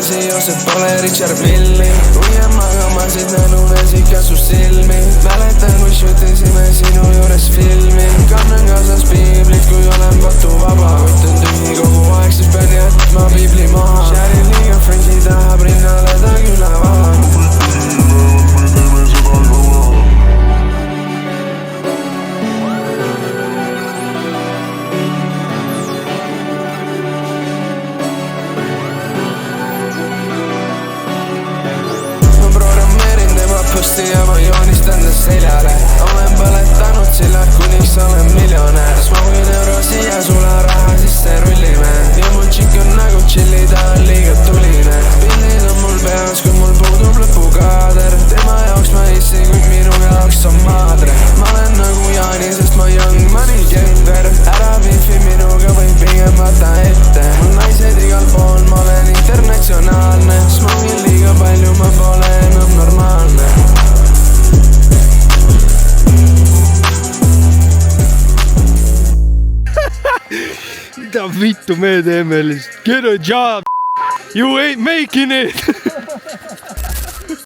tagasi joosed pole Richard Milli. Uien magama siit nänu vesika su silmi. Mäletan kui šutisime sinu juures filmi. Kannan kaasas piiblit kui olen patuvaba. Võtt on tühi kogu aeg, siis pean jätma piibli maha. Sharin liiga friendsi tahab rinnale ta küla vaha. Ja ma joonistan ta seljale. Olen põletanud sillad kuniks olen miljonär. Smogin euro siia, sula raha sisse rullime. Ja mul tšik on nagu chilli, ta on liiga tuline. Pildid on mul peas, kui mul puudub lõpukaader. Tema jaoks ma issi, kuid minu jaoks on maadre. Ma olen nagu Jaani, sest ma young money getter. Ära viifi minuga või pigem vaata ette. Mul naised igal pool, ma olen internatsionaalne. Smogin liiga palju, ma pole enam normaalne. Mida vittu me teeme lihtsalt? Get a job! You ain't making it!